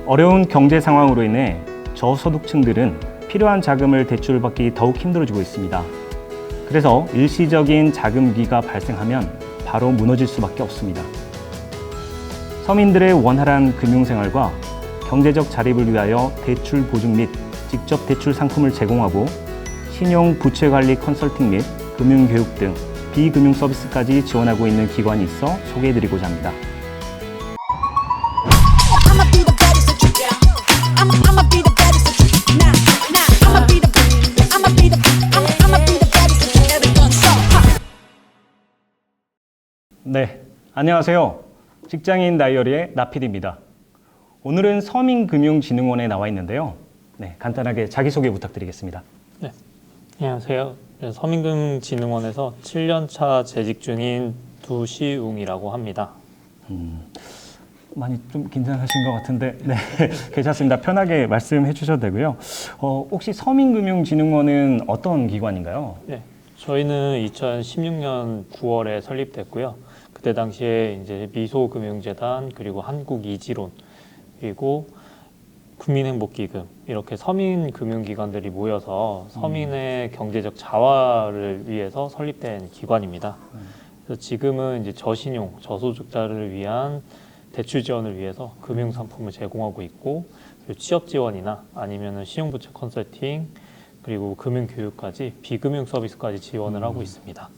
어려운 경제 상황으로 인해 저소득층들은 필요한 자금을 대출받기 더욱 힘들어지고 있습니다. 그래서 일시적인 자금 위기가 발생하면 바로 무너질 수밖에 없습니다. 서민들의 원활한 금융생활과 경제적 자립을 위하여 대출 보증 및 직접 대출 상품을 제공하고 신용 부채 관리 컨설팅 및 금융교육 등 비금융 서비스까지 지원하고 있는 기관이 있어 소개해드리고자 합니다. 네, 안녕하세요. 직장인 다이어리의 나피디입니다. 오늘은 서민금융진흥원에 나와 있는데요. 네, 간단하게 자기소개 부탁드리겠습니다. 네, 안녕하세요. 서민금융진흥원에서 7년차 재직 중인 두시웅이라고 합니다. 많이 좀 긴장하신 것 같은데 네, 괜찮습니다. 편하게 말씀해 주셔도 되고요. 혹시 서민금융진흥원은 어떤 기관인가요? 네, 저희는 2016년 9월에 설립됐고요. 그때 당시에 이제 미소금융재단 그리고 한국이지론 그리고 국민행복기금 이렇게 서민금융기관들이 모여서 서민의 경제적 자활을 위해서 설립된 기관입니다. 그래서 지금은 이제 저신용, 저소득자를 위한 대출 지원을 위해서 금융 상품을 제공하고 있고 취업 지원이나 아니면은 신용부채 컨설팅 그리고 금융 교육까지 비금융 서비스까지 지원을 하고 있습니다.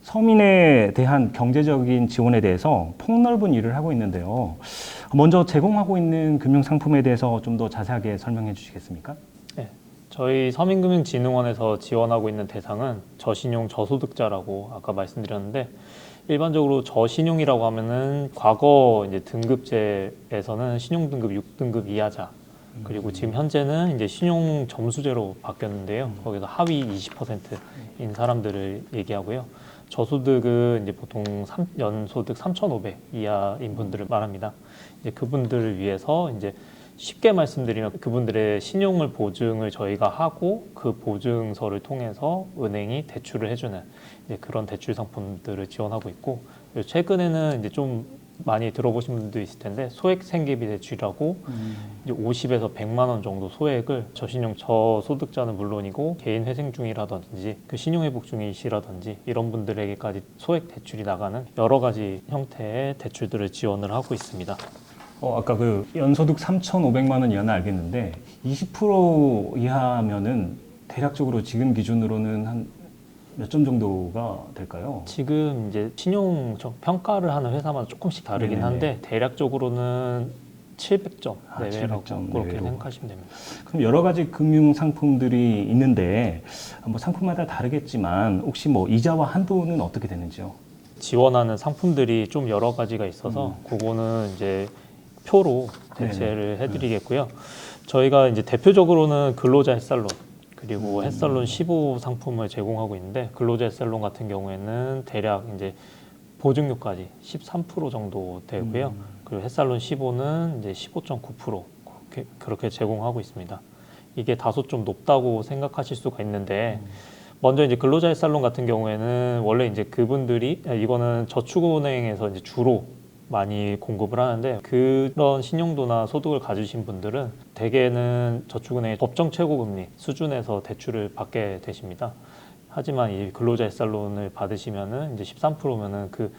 서민에 대한 경제적인 지원에 대해서 폭넓은 일을 하고 있는데요. 먼저 제공하고 있는 금융 상품에 대해서 좀 더 자세하게 설명해 주시겠습니까? 네, 저희 서민금융진흥원에서 지원하고 있는 대상은 저신용 저소득자라고 아까 말씀드렸는데 일반적으로 저신용이라고 하면은 과거 이제 등급제에서는 신용 등급 6등급 이하자 그리고 지금 현재는 이제 신용 점수제로 바뀌었는데요. 거기서 하위 20%인 사람들을 얘기하고요. 저소득은 이제 보통 연소득 3,500 이하인 분들을 말합니다. 이제 그분들을 위해서 이제 쉽게 말씀드리면 그분들의 신용을 보증을 저희가 하고 그 보증서를 통해서 은행이 대출을 해주는 이제 그런 대출 상품들을 지원하고 있고 최근에는 이제 좀 많이 들어보신 분도 있을 텐데 소액 생계비 대출이라고 이제 50에서 100만 원 정도 소액을 저신용 저소득자는 물론이고 개인 회생 중이라든지 그 신용 회복 중이시라든지 이런 분들에게까지 소액 대출이 나가는 여러 가지 형태의 대출들을 지원을 하고 있습니다. 아까 그 연소득 3,500만 원 이하는 알겠는데 20% 이하면은 대략적으로 지금 기준으로는 한 몇 점 정도가 될까요? 지금 이제 신용 평가를 하는 회사마다 조금씩 다르긴 한데 대략적으로는 700점 내외라고 700점 그렇게 내외로. 생각하시면 됩니다. 그럼 여러 가지 금융 상품들이 있는데 뭐 상품마다 다르겠지만 혹시 뭐 이자와 한도는 어떻게 되는지요? 지원하는 상품들이 좀 여러 가지가 있어서 그거는 이제 표로 대체를 해드리겠고요. 저희가 이제 대표적으로는 근로자 햇살론 그리고 햇살론 15 상품을 제공하고 있는데 근로자 햇살론 같은 경우에는 대략 이제 보증료까지 13% 정도 되고요. 그리고 햇살론 15는 이제 15.9% 그렇게 제공하고 있습니다. 이게 다소 좀 높다고 생각하실 수가 있는데 먼저 이제 근로자 햇살론 같은 경우에는 원래 이제 그분들이 이거는 저축은행에서 이제 주로 많이 공급을 하는데 그런 신용도나 소득을 가지신 분들은 대개는 저축은행의 법정 최고금리 수준에서 대출을 받게 되십니다. 하지만 이 근로자 햇살론을 받으시면은 이제 13%면은 그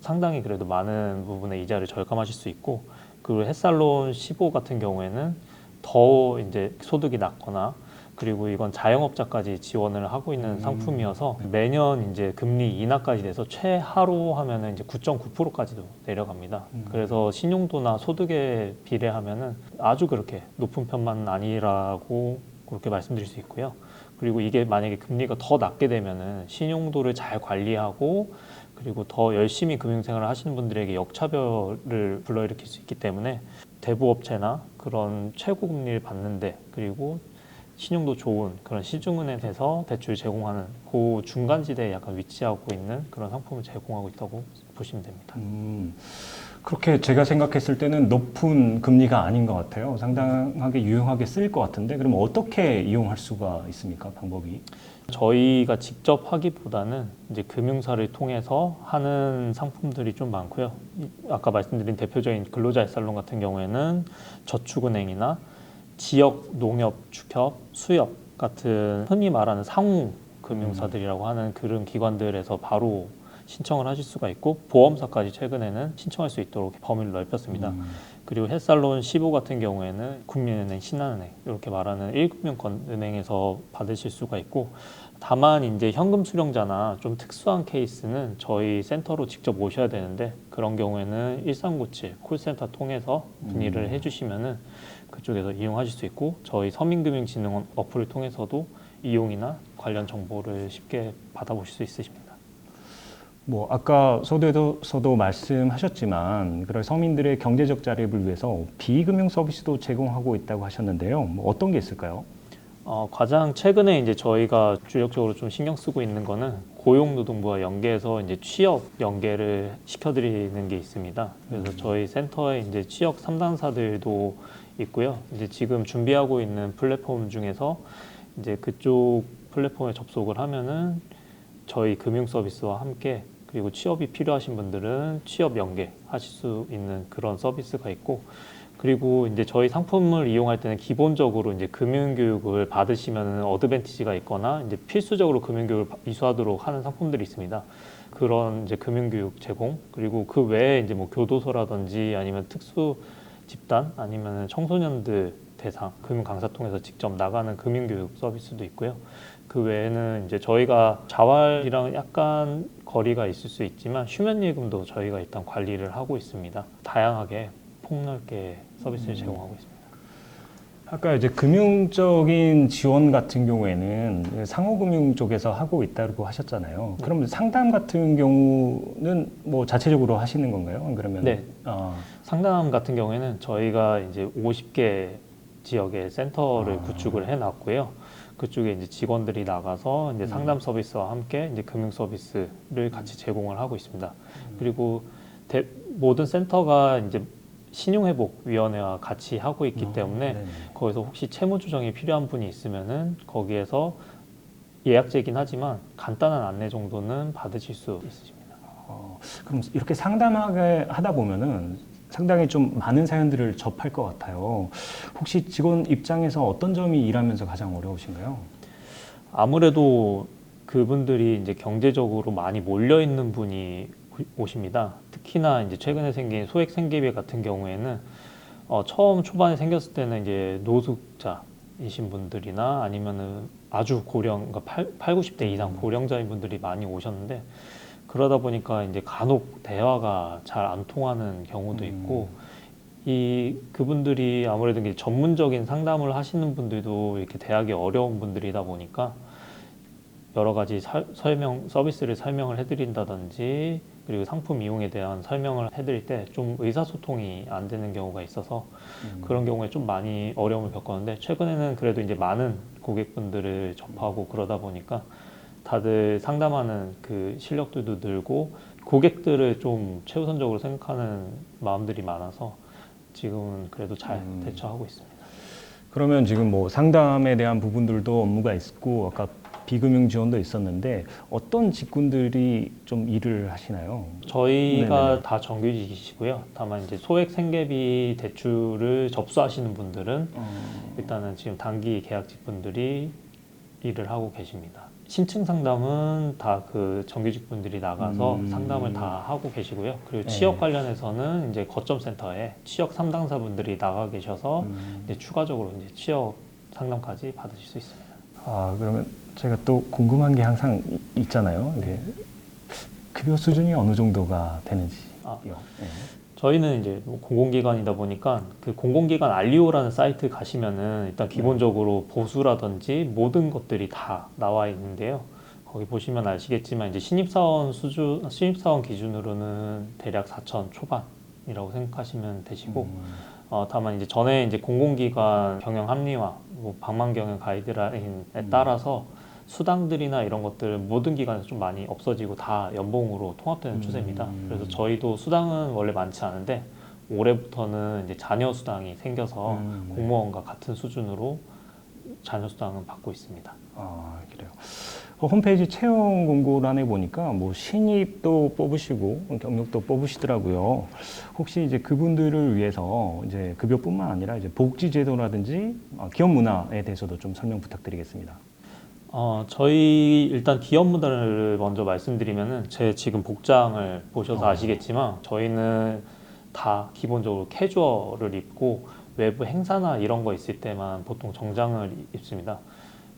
상당히 그래도 많은 부분의 이자를 절감하실 수 있고 그 햇살론 15 같은 경우에는 더 이제 소득이 낮거나 그리고 이건 자영업자까지 지원을 하고 있는 상품이어서 매년 이제 금리 인하까지 돼서 최하로 하면은 이제 9.9%까지도 내려갑니다. 그래서 신용도나 소득에 비례하면은 아주 그렇게 높은 편만은 아니라고 그렇게 말씀드릴 수 있고요. 그리고 이게 만약에 금리가 더 낮게 되면은 신용도를 잘 관리하고 그리고 더 열심히 금융생활을 하시는 분들에게 역차별을 불러일으킬 수 있기 때문에 대부업체나 그런 최고금리를 받는데 그리고 신용도 좋은 그런 시중은행에서 대출 제공하는 그 중간지대에 약간 위치하고 있는 그런 상품을 제공하고 있다고 보시면 됩니다. 그렇게 제가 생각했을 때는 높은 금리가 아닌 것 같아요. 상당하게 유용하게 쓰일 것 같은데 그럼 어떻게 이용할 수가 있습니까? 방법이? 저희가 직접 하기보다는 이제 금융사를 통해서 하는 상품들이 좀 많고요. 아까 말씀드린 대표적인 근로자 살론 같은 경우에는 저축은행이나 지역 농협, 축협, 수협 같은 흔히 말하는 상호 금융사들이라고 하는 그런 기관들에서 바로 신청을 하실 수가 있고, 보험사까지 최근에는 신청할 수 있도록 범위를 넓혔습니다. 그리고 헬살론 15 같은 경우에는 국민은행, 신한은행 이렇게 말하는 1금융권 은행에서 받으실 수가 있고, 다만 이제 현금 수령자나 좀 특수한 케이스는 저희 센터로 직접 오셔야 되는데, 그런 경우에는 1397 콜센터 통해서 문의를 해주시면은 그쪽에서 이용하실 수 있고, 저희 서민금융진흥원 어플을 통해서도 이용이나 관련 정보를 쉽게 받아보실 수 있으십니다. 뭐 아까 서두에서도 말씀하셨지만 그런 서민들의 경제적 자립을 위해서 비금융 서비스도 제공하고 있다고 하셨는데요. 뭐 어떤 게 있을까요? 가장 최근에 이제 저희가 주력적으로 좀 신경 쓰고 있는 거는 고용노동부와 연계해서 이제 취업 연계를 시켜드리는 게 있습니다. 그래서 저희 센터에 이제 취업 상담사들도 있고요. 이제 지금 준비하고 있는 플랫폼 중에서 이제 그쪽 플랫폼에 접속을 하면은 저희 금융 서비스와 함께, 그리고 취업이 필요하신 분들은 취업 연계하실 수 있는 그런 서비스가 있고, 그리고 이제 저희 상품을 이용할 때는 기본적으로 이제 금융교육을 받으시면 어드밴티지가 있거나 이제 필수적으로 금융교육을 이수하도록 하는 상품들이 있습니다. 그런 이제 금융교육 제공, 그리고 그 외에 이제 뭐 교도소라든지 아니면 특수 집단 아니면 청소년들 대상 금융 강사 통해서 직접 나가는 금융교육 서비스도 있고요. 그 외에는 이제 저희가 자활이랑 약간 거리가 있을 수 있지만 휴면예금도 저희가 일단 관리를 하고 있습니다. 다양하게 폭넓게 서비스를 제공하고 있습니다. 아까 이제 금융적인 지원 같은 경우에는 상호금융 쪽에서 하고 있다고 하셨잖아요. 그럼 상담 같은 경우는 뭐 자체적으로 하시는 건가요? 그러면 네. 상담 같은 경우에는 저희가 이제 50개 지역의 센터를 구축을 해놨고요. 그쪽에 이제 직원들이 나가서 이제 상담 서비스와 함께 이제 금융 서비스를 같이 제공을 하고 있습니다. 그리고 모든 센터가 이제 신용회복위원회와 같이 하고 있기 때문에 네네. 거기서 혹시 채무 조정이 필요한 분이 있으면은 거기에서 예약제긴 하지만 간단한 안내 정도는 받으실 수 있으십니다. 그럼 이렇게 상담하게 하다 보면은 상당히 좀 많은 사연들을 접할 것 같아요. 혹시 직원 입장에서 어떤 점이 일하면서 가장 어려우신가요? 아무래도 그분들이 이제 경제적으로 많이 몰려 있는 분이 오십니다. 특히나 이제 최근에 생긴 소액 생계비 같은 경우에는 처음 초반에 생겼을 때는 이제 노숙자이신 분들이나 아니면은 아주 고령, 그러니까 90대 이상 고령자인 분들이 많이 오셨는데, 그러다 보니까 이제 간혹 대화가 잘 안 통하는 경우도 있고, 그분들이 아무래도 이제 전문적인 상담을 하시는 분들도 이렇게 대하기 어려운 분들이다 보니까 여러 가지 서비스를 설명을 해드린다든지, 그리고 상품 이용에 대한 설명을 해드릴 때 좀 의사소통이 안 되는 경우가 있어서 그런 경우에 좀 많이 어려움을 겪었는데, 최근에는 그래도 이제 많은 고객분들을 접하고 그러다 보니까 다들 상담하는 그 실력들도 늘고 고객들을 좀 최우선적으로 생각하는 마음들이 많아서 지금은 그래도 잘 대처하고 있습니다. 그러면 지금 뭐 상담에 대한 부분들도 업무가 있고 아까 비금융 지원도 있었는데 어떤 직군들이 좀 일을 하시나요? 저희가 네네네. 다 정규직이시고요. 다만 이제 소액 생계비 대출을 접수하시는 분들은 일단은 지금 단기 계약직 분들이 일을 하고 계십니다. 신층 상담은 다 그 정규직 분들이 나가서 상담을 다 하고 계시고요. 그리고 취업 관련해서는 이제 거점 센터에 취업 상담사 분들이 나가 계셔서 이제 추가적으로 이제 취업 상담까지 받으실 수 있습니다. 그러면 제가 또 궁금한 게 항상 있잖아요. 이게 급여 수준이 어느 정도가 되는지요. 네. 저희는 이제 공공기관이다 보니까 그 공공기관 알리오라는 사이트 가시면은 일단 기본적으로 보수라든지 모든 것들이 다 나와 있는데요. 거기 보시면 아시겠지만 이제 신입사원 기준으로는 대략 4천 초반이라고 생각하시면 되시고, 다만 이제 전에 이제 공공기관 경영 합리화, 뭐 방만 경영 가이드라인에 따라서 수당들이나 이런 것들 모든 기관에서 좀 많이 없어지고 다 연봉으로 통합되는 추세입니다. 그래서 저희도 수당은 원래 많지 않은데 올해부터는 이제 자녀 수당이 생겨서 공무원과 같은 수준으로 자녀 수당은 받고 있습니다. 아, 그래요. 홈페이지 채용 공고란에 보니까 뭐 신입도 뽑으시고 경력도 뽑으시더라고요. 혹시 이제 그분들을 위해서 이제 급여뿐만 아니라 이제 복지 제도라든지 기업 문화에 대해서도 좀 설명 부탁드리겠습니다. 저희 일단 기업 문화를 먼저 말씀드리면은 제 지금 복장을 보셔서 아시겠지만 저희는 다 기본적으로 캐주얼을 입고 외부 행사나 이런 거 있을 때만 보통 정장을 입습니다.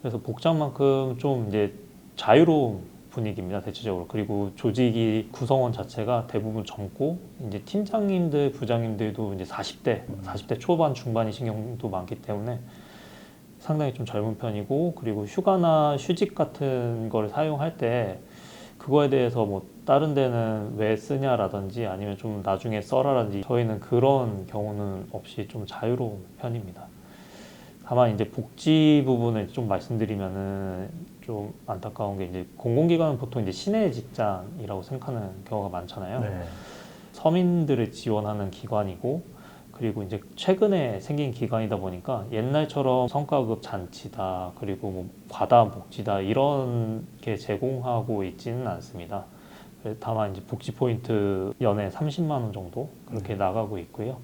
그래서 복장만큼 좀 이제 자유로운 분위기입니다, 대체적으로. 그리고 조직이 구성원 자체가 대부분 젊고 이제 팀장님들, 부장님들도 이제 40대 초반 중반이신 경우도 많기 때문에 상당히 좀 젊은 편이고, 그리고 휴가나 휴직 같은 걸 사용할 때 그거에 대해서 뭐 다른 데는 왜 쓰냐라든지 아니면 좀 나중에 써라라든지 저희는 그런 경우는 없이 좀 자유로운 편입니다. 다만 이제 복지 부분을 좀 말씀드리면은 좀 안타까운 게 이제 공공기관은 보통 이제 시내 직장이라고 생각하는 경우가 많잖아요. 네. 서민들을 지원하는 기관이고, 그리고 이제 최근에 생긴 기관이다 보니까 옛날처럼 성과급 잔치다, 그리고 뭐 과다 복지다 이런 게 제공하고 있지는 않습니다. 다만 이제 복지 포인트 연에 30만 원 정도 그렇게 나가고 있고요.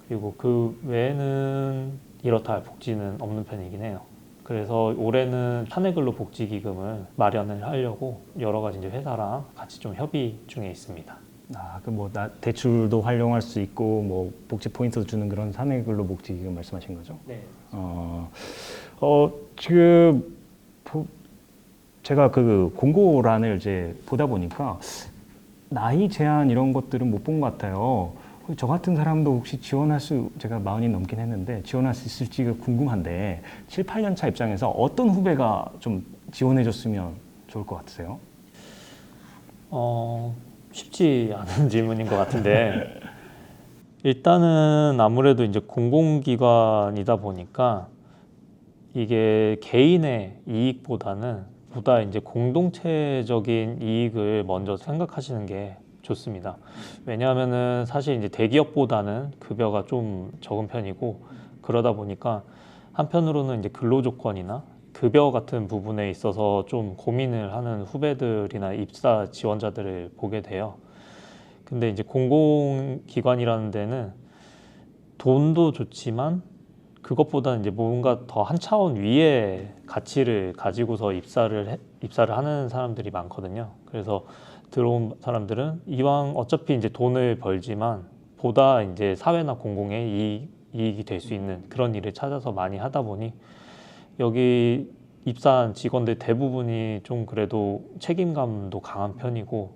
그리고 그 외에는 이렇다 할 복지는 없는 편이긴 해요. 그래서 올해는 사내근로 복지기금을 마련을 하려고 여러 가지 이제 회사랑 같이 좀 협의 중에 있습니다. 그 뭐 대출도 활용할 수 있고 뭐 복지 포인트도 주는 그런 사내근로 복지기금 말씀하신 거죠? 네. 지금 제가 그 공고란을 이제 보다 보니까 나이 제한 이런 것들은 못 본 것 같아요. 저 같은 사람도 혹시 제가 40이 넘긴 했는데 지원할 수 있을지가 궁금한데 7, 8년 차 입장에서 어떤 후배가 좀 지원해 줬으면 좋을 것 같으세요? 쉽지 않은 질문인 것 같은데 일단은 아무래도 이제 공공기관이다 보니까 이게 개인의 이익보다는 보다 이제 공동체적인 이익을 먼저 생각하시는 게 좋습니다. 왜냐하면은 사실 이제 대기업보다는 급여가 좀 적은 편이고, 그러다 보니까 한편으로는 이제 근로조건이나 급여 같은 부분에 있어서 좀 고민을 하는 후배들이나 입사 지원자들을 보게 돼요. 근데 이제 공공기관이라는 데는 돈도 좋지만 그것보다는 이제 뭔가 더 한 차원 위의 가치를 가지고서 입사를 하는 사람들이 많거든요. 그래서 들어온 사람들은 이왕 어차피 이제 돈을 벌지만 보다 이제 사회나 공공에 이익이 될 수 있는 그런 일을 찾아서 많이 하다 보니 여기 입사한 직원들 대부분이 좀 그래도 책임감도 강한 편이고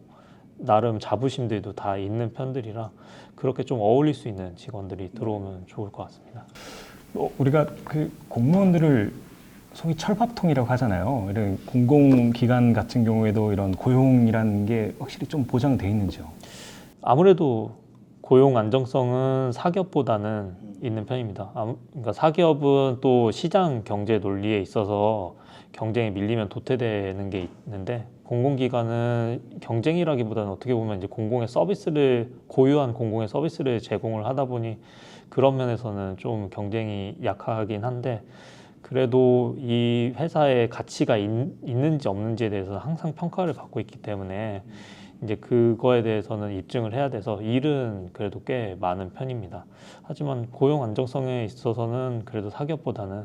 나름 자부심들도 다 있는 편들이라 그렇게 좀 어울릴 수 있는 직원들이 들어오면 좋을 것 같습니다. 우리가 그 공무원들을 소위 철밥통이라고 하잖아요. 이런 공공기관 같은 경우에도 이런 고용이라는 게 확실히 좀 보장돼 있는지요? 아무래도 고용 안정성은 사기업보다는 있는 편입니다. 그러니까 사기업은 또 시장 경제 논리에 있어서 경쟁에 밀리면 도태되는 게 있는데, 공공기관은 경쟁이라기보다는 어떻게 보면 이제 고유한 공공의 서비스를 제공을 하다 보니 그런 면에서는 좀 경쟁이 약하긴 한데, 그래도 이 회사의 가치가 있는지 없는지에 대해서 항상 평가를 받고 있기 때문에 이제 그거에 대해서는 입증을 해야 돼서 일은 그래도 꽤 많은 편입니다. 하지만 고용 안정성에 있어서는 그래도 사기업보다는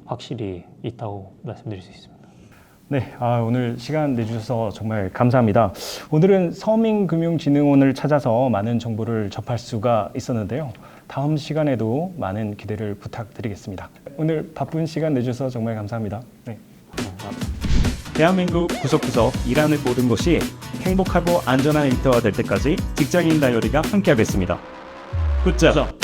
확실히 있다고 말씀드릴 수 있습니다. 네, 오늘 시간 내주셔서 정말 감사합니다. 오늘은 서민금융진흥원을 찾아서 많은 정보를 접할 수가 있었는데요. 다음 시간에도 많은 기대를 부탁드리겠습니다. 오늘 바쁜 시간 내주셔서 정말 감사합니다. 네. 대한민국 구석구석 일하는 모든 곳이 행복하고 안전한 일터가 될 때까지 직장인 다이어리가 함께하겠습니다. 굿잡!